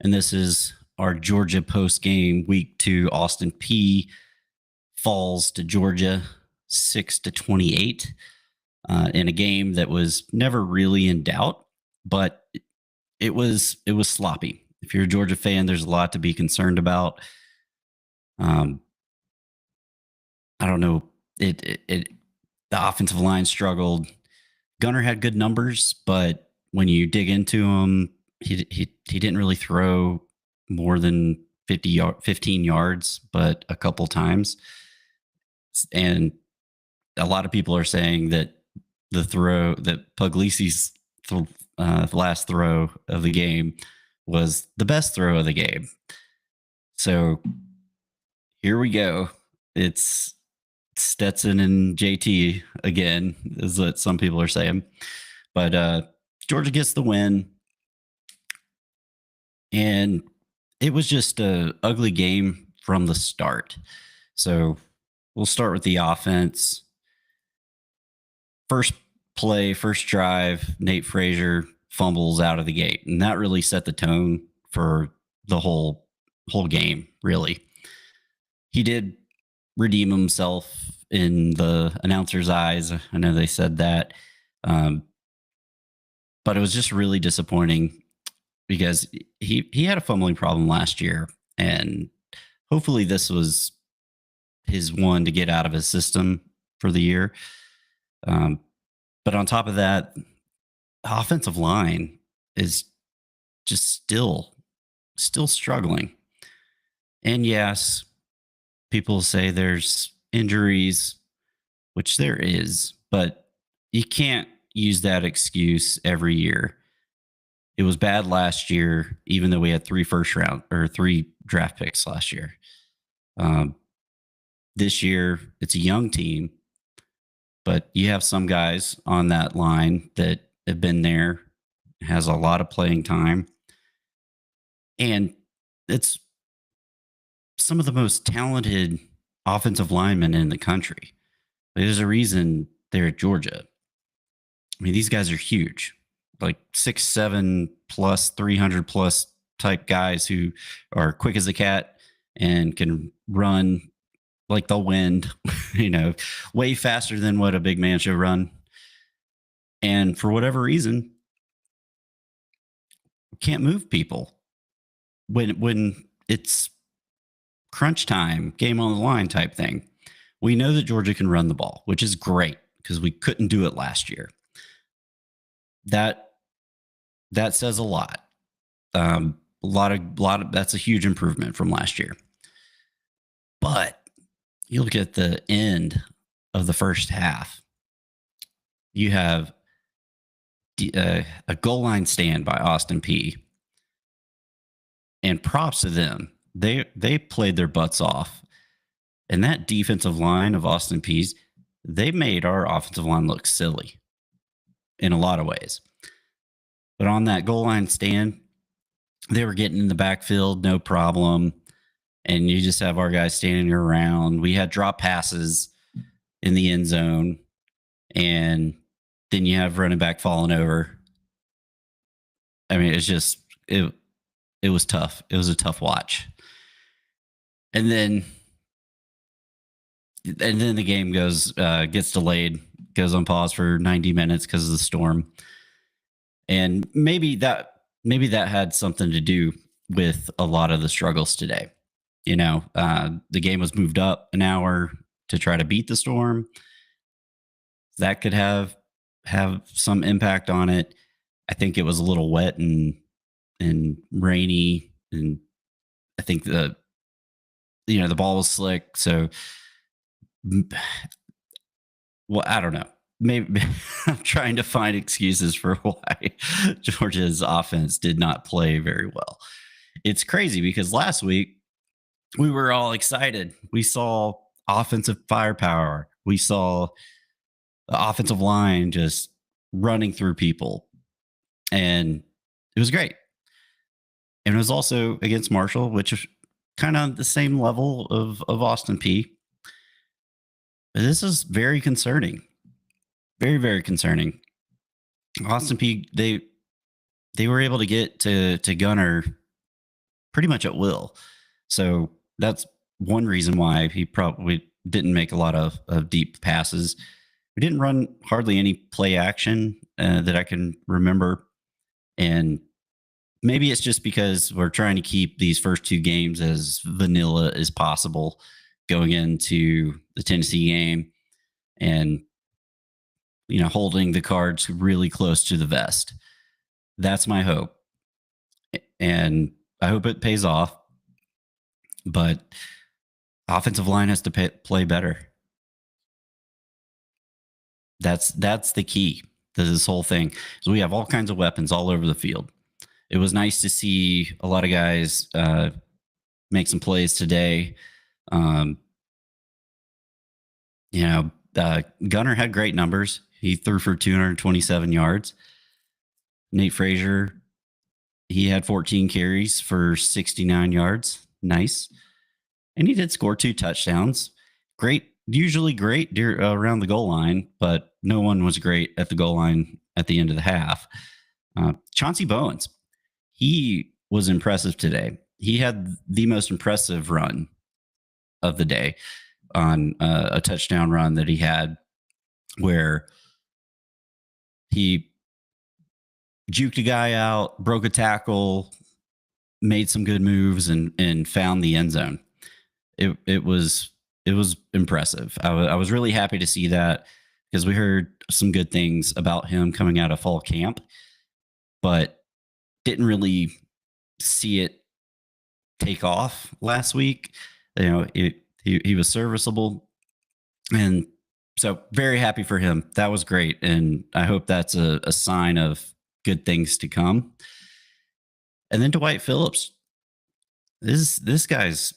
and this is our Georgia post game week 2. Austin Peay falls to Georgia 6-28 in a game that was never really in doubt, but it was sloppy. If you're a Georgia fan, there's a lot to be concerned about. Um, I don't know. The offensive line struggled. Gunner had good numbers, but when you dig into him, he didn't really throw more than 15 yards, but a couple times. And a lot of people are saying that Puglisi's last throw of the game was the best throw of the game. So here we go. It's Stetson and JT again, is what some people are saying. But Georgia gets the win. And it was just a ugly game from the start. So we'll start with the offense. First play, first drive, Nate Frazier fumbles out of the gate. And that really set the tone for the whole game, really. He did redeem himself in the announcer's eyes. I know they said that. But it was just really disappointing because he had a fumbling problem last year. And hopefully this was his one to get out of his system for the year. But on top of that, the offensive line is just still struggling. And yes, people say there's injuries, which there is, but you can't use that excuse every year. It was bad last year, even though we had 3 draft picks last year. This year, it's a young team, but you have some guys on that line that have been there, has a lot of playing time. And it's some of the most talented offensive linemen in the country. There's a reason they're at Georgia. I mean, these guys are huge, like 6'7" plus 300 plus type guys who are quick as a cat and can run like the wind, way faster than what a big man should run. And for whatever reason, can't move people when it's crunch time, game on the line type thing. We know that Georgia can run the ball, which is great because we couldn't do it last year. That says a lot. A lot of that's a huge improvement from last year. But you look at the end of the first half, you have a goal line stand by Austin Peay, and props to them. They played their butts off, and that defensive line of Austin Peay's, they made our offensive line look silly in a lot of ways. But on that goal line stand, they were getting in the backfield, no problem. And you just have our guys standing around. We had drop passes in the end zone, and then you have running back falling over. I mean, it's just it was tough. It was a tough watch. And then the game gets delayed, goes on pause for 90 minutes because of the storm. And maybe that had something to do with a lot of the struggles today. The game was moved up an hour to try to beat the storm. That could have some impact on it. I think it was a little wet and rainy, and I think the ball was slick. So, well, I don't know. Maybe I'm trying to find excuses for why Georgia's offense did not play very well. It's crazy because last week we were all excited. We saw offensive firepower. We saw the offensive line just running through people, and it was great. And it was also against Marshall, which is kind of the same level of Austin Peay. But this is very concerning. Very, very concerning. Austin Peay, they were able to get to Gunner pretty much at will. So that's one reason why he probably didn't make a lot of deep passes. We didn't run hardly any play action that I can remember. And maybe it's just because we're trying to keep these first two games as vanilla as possible going into the Tennessee game and, holding the cards really close to the vest. That's my hope. And I hope it pays off. But offensive line has to play better. That's the key to this whole thing. So we have all kinds of weapons all over the field. It was nice to see a lot of guys make some plays today. Gunner had great numbers. He threw for 227 yards. Nate Frazier, he had 14 carries for 69 yards. Nice. And he did score 2 touchdowns. Great, usually great around the goal line, but no one was great at the goal line at the end of the half. Chauncey Bowens, he was impressive today. He had the most impressive run of the day on a touchdown run that he had where he juked a guy out, broke a tackle, made some good moves, and found the end zone. It was impressive. I was really happy to see that because we heard some good things about him coming out of fall camp, but didn't really see it take off last week. He was serviceable, and so very happy for him. That was great, and I hope that's a sign of good things to come. And then Dwight Phillips, this guy's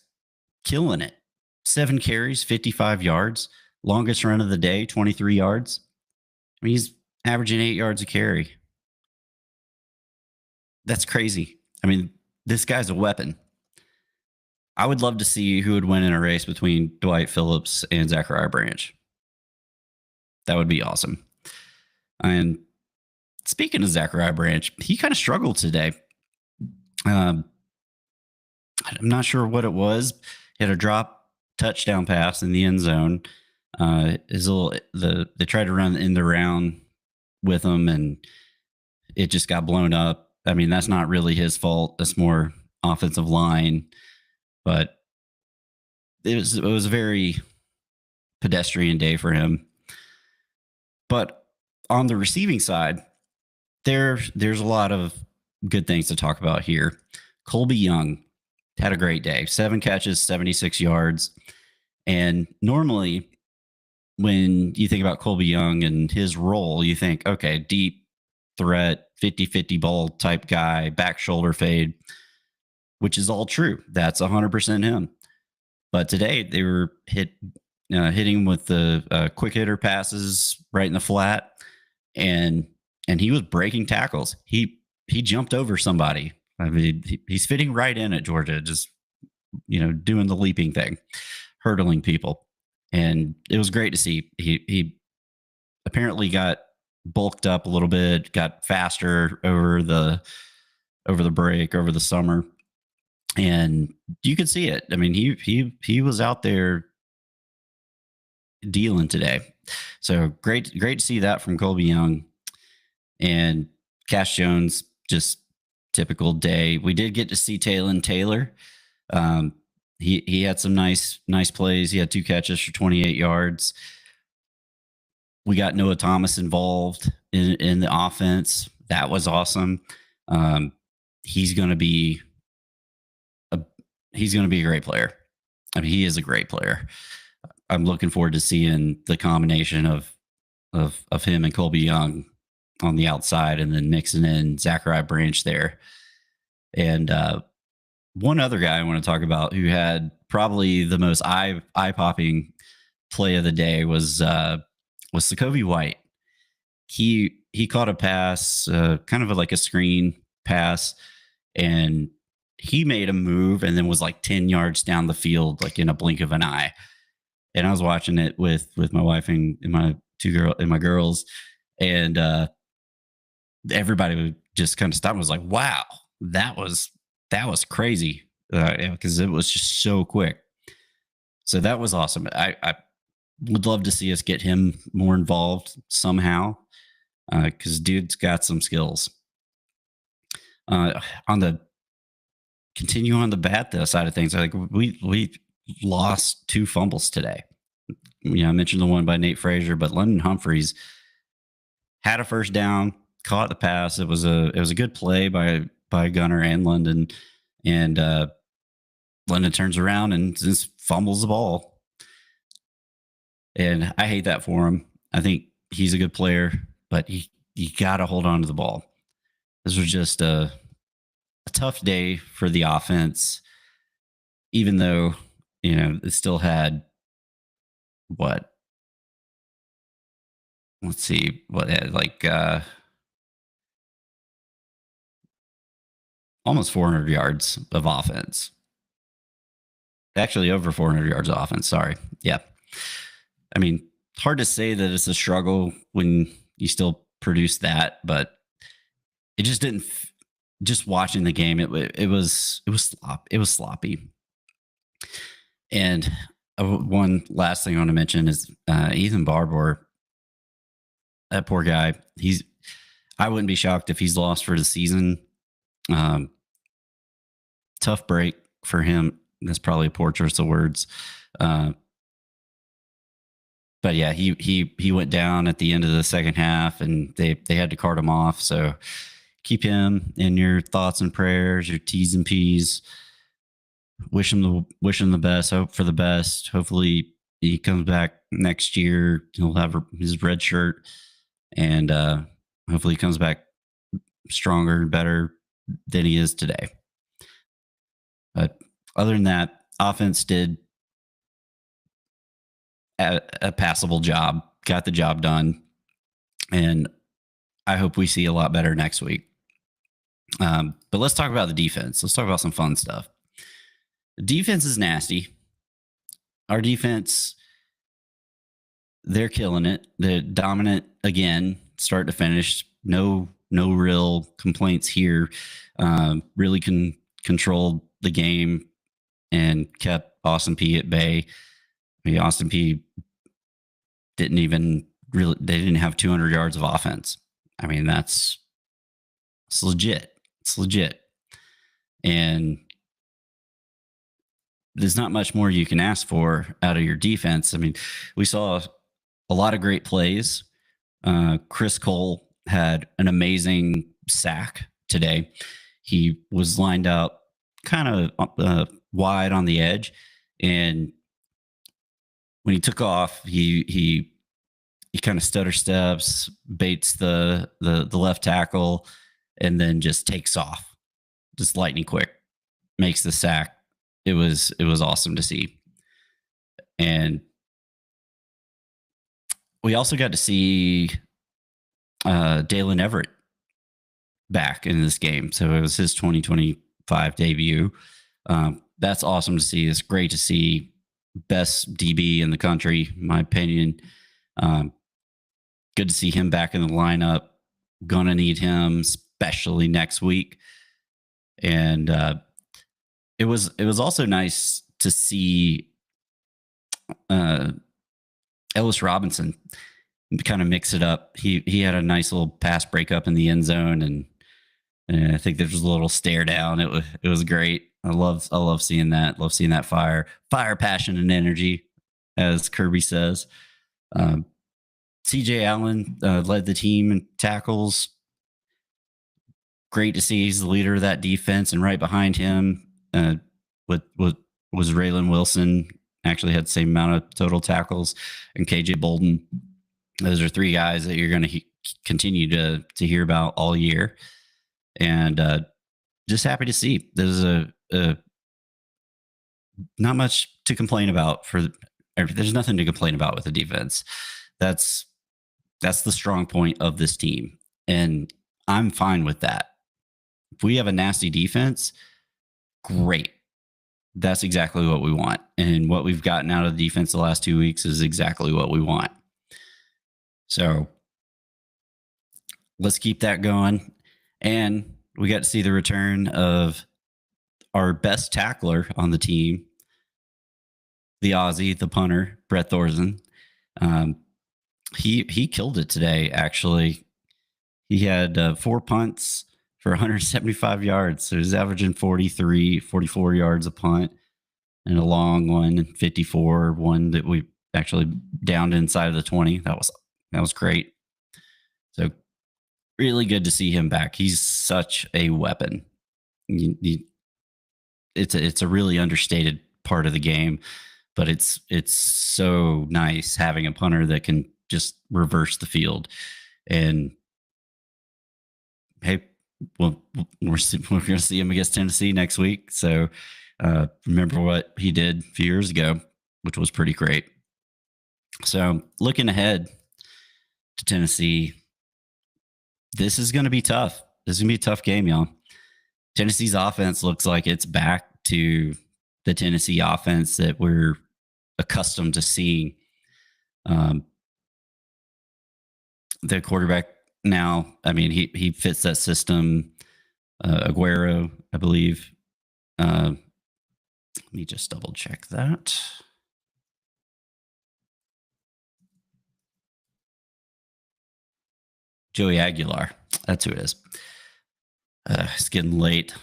killing it. 7 carries, 55 yards, longest run of the day, 23 yards. I mean, he's averaging 8 yards a carry. That's crazy. I mean, this guy's a weapon. I would love to see who would win in a race between Dwight Phillips and Zachariah Branch. That would be awesome. And speaking of Zachariah Branch, he kind of struggled today. I'm not sure what it was. He had a drop touchdown pass in the end zone. They tried to run in the round with him, and it just got blown up. I mean, that's not really his fault. That's more offensive line. But it was a very pedestrian day for him. But on the receiving side, there's a lot of good things to talk about here. Colby Young had a great day. 7 catches, 76 yards. And normally when you think about Colby Young and his role, you think, okay, deep threat, 50-50 ball type guy, back shoulder fade, which is all true. That's 100% him. But today they were hitting with the quick hitter passes right in the flat, and he was breaking tackles. He jumped over somebody. I mean, he's fitting right in at Georgia, just doing the leaping thing, hurdling people, and it was great to see. He apparently got bulked up a little bit, got faster over the break, over the summer. And you could see it. I mean, he was out there dealing today. So great to see that from Colby Young. And Cash Jones, just typical day. We did get to see Taylor. He had some nice plays. He had 2 catches for 28 yards. We got Noah Thomas involved in the offense. That was awesome. He's going to be a great player. I mean, he is a great player. I'm looking forward to seeing the combination of him and Colby Young on the outside, and then mixing in Zachariah Branch there. And one other guy I want to talk about who had probably the most eye-popping play of the day was Sokovie White. He caught a pass, kind of like a screen pass, and he made a move and then was like 10 yards down the field, like in a blink of an eye. And I was watching it with my wife and my girls, and everybody would just kind of stop and was like, wow, that was crazy. because it was just so quick. So that was awesome. I would love to see us get him more involved somehow because dude's got some skills. On the continue on the bad side of things, I think we lost 2 fumbles today. I mentioned the one by Nate Frazier, but London Humphreys had a first down, caught the pass. It was a good play by Gunner and London, and London turns around and just fumbles the ball. And I hate that for him. I think he's a good player, but you got to hold on to the ball. This was just a tough day for the offense, even though, it still had what? Let's see, what like almost 400 yards of offense. Actually, over 400 yards of offense. Sorry. Yeah. I mean, hard to say that it's a struggle when you still produce that, but it just didn't. Just watching the game, it was sloppy. And one last thing I want to mention is Ethan Barbour. That poor guy. I wouldn't be shocked if he's lost for the season. Tough break for him. That's probably a poor choice of words. But yeah, he went down at the end of the second half, and they had to cart him off. So keep him in your thoughts and prayers, your T's and P's. Wish him the best. Hope for the best. Hopefully he comes back next year. He'll have his red shirt, and hopefully he comes back stronger and better than he is today. But other than that, offense did a passable job, got the job done, and I hope we see a lot better next week. But let's talk about the defense. Let's talk about some fun stuff. The defense is nasty. Our defense, they're killing it. They're dominant again, start to finish. No real complaints here. Really controlled the game and kept Austin Peay at bay. I mean, Austin Peay they didn't have 200 yards of offense. I mean, it's legit. It's legit. And there's not much more you can ask for out of your defense. I mean, we saw a lot of great plays. Chris Cole had an amazing sack today. He was lined up kind of wide on the edge, and when he took off, he kind of stutter steps, baits the left tackle, and then just takes off, just lightning quick, makes the sack. It was awesome to see. And we also got to see Dalen Everett back in this game. So it was his 2025 debut. That's awesome to see. It's great to see. Best DB in the country, in my opinion. Good to see him back in the lineup. Gonna need him, especially next week. And it was also nice to see Ellis Robinson kind of mix it up. He had a nice little pass breakup in the end zone, and I think there was a little stare down. It was great. I love seeing that. Love seeing that fire, passion, and energy, as Kirby says. CJ Allen led the team in tackles. Great to see. He's the leader of that defense, and right behind him, was Raylan Wilson. Actually had the same amount of total tackles, and KJ Bolden. Those are three guys that you're going to continue to hear about all year, and just happy to see. There's not much to complain about there's nothing to complain about with the defense. That's the strong point of this team, and I'm fine with that. If we have a nasty defense, great. That's exactly what we want. And what we've gotten out of the defense the last 2 weeks is exactly what we want. So let's keep that going. And we got to see the return of our best tackler on the team, the Aussie, the punter, Brett Thorson. He killed it today. Actually, he had 4 punts for 175 yards. So he's averaging 44 yards a punt, and a long one, 54, one that we actually downed inside of the 20. That was great. So really good to see him back. He's such a weapon. It's a really understated part of the game, but it's so nice having a punter that can just reverse the field. And hey, well, we're going to see him against Tennessee next week. So remember what he did a few years ago, which was pretty great. So looking ahead to Tennessee, this is going to be tough. This is going to be a tough game, y'all. Tennessee's offense looks like it's back to the Tennessee offense that we're accustomed to seeing. The quarterback now, I mean, he fits that system. Aguero, I believe. Let me just double check that. Joey Aguilar. That's who it is. It's getting late.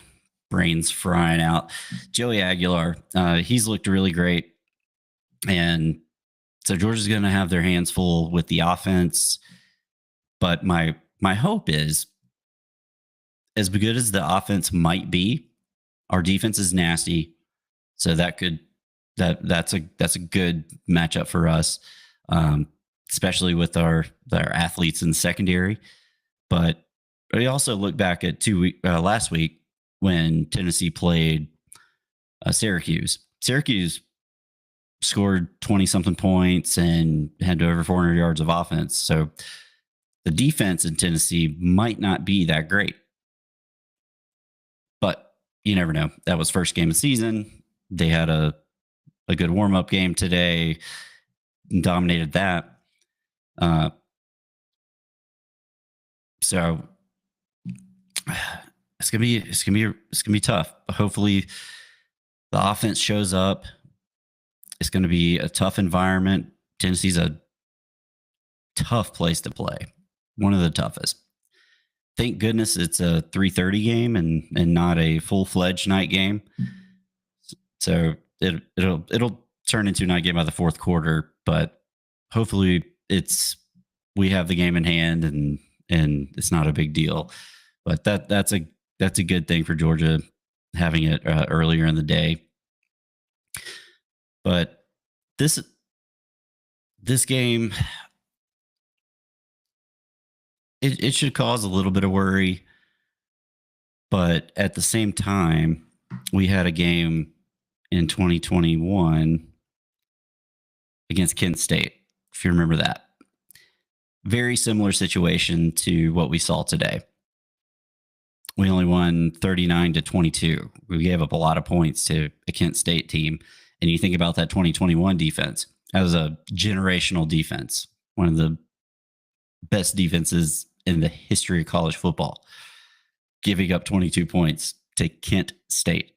Brain's frying out. Joey Aguilar, he's looked really great. And so Georgia's going to have their hands full with the offense. But my hope is, as good as the offense might be, our defense is nasty. So that's a good matchup for us, especially with our athletes in the secondary. But we also look back at last week when Tennessee played Syracuse. Syracuse scored 20-something points and had over 400 yards of offense. So the defense in Tennessee might not be that great. But you never know. That was first game of the season. They had a good warm-up game today and dominated that. So it's gonna be tough. Hopefully the offense shows up. It's gonna be a tough environment. Tennessee's a tough place to play. One of the toughest. Thank goodness it's a 3:30 game and not a full-fledged night game. So it'll turn into a night game by the fourth quarter, but hopefully we have the game in hand and it's not a big deal. But that's a good thing for Georgia, having it earlier in the day. But this game, it should cause a little bit of worry. But at the same time, we had a game in 2021 against Kent State, if you remember that. Very similar situation to what we saw today. We only won 39-22. We gave up a lot of points to a Kent State team. And you think about that 2021 defense, that was a generational defense, one of the best defenses in the history of college football, giving up 22 points to Kent State.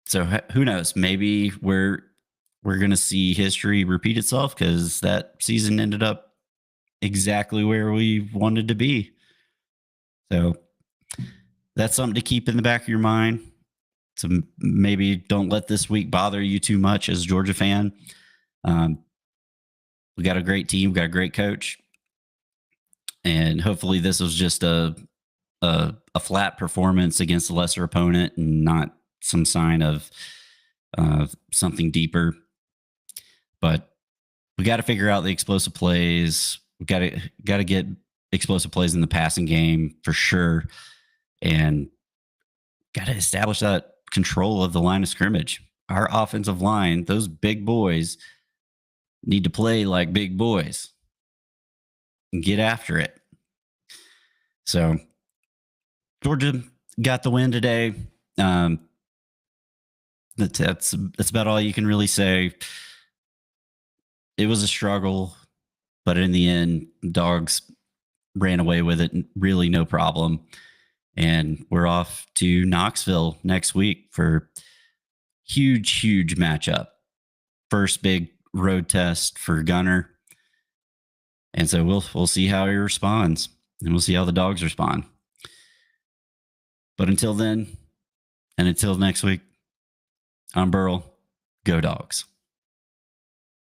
So who knows? Maybe we're going to see history repeat itself, because that season ended up exactly where we wanted to be. So that's something to keep in the back of your mind. So maybe don't let this week bother you too much as a Georgia fan. We got a great team. We got a great coach. And hopefully this was just a flat performance against a lesser opponent and not some sign of something deeper. But we got to figure out the explosive plays. We got to get explosive plays in the passing game for sure, and got to establish that control of the line of scrimmage. Our offensive line, those big boys, need to play like big boys and get after it. So Georgia got the win today. That's about all you can really say. It was a struggle, but in the end, Dawgs ran away with it. Really no problem. And we're off to Knoxville next week for huge matchup. First big road test for Gunner. And so we'll see how he responds, and we'll see how the Dogs respond. But until then, and until next week, I'm Burl. Go Dogs.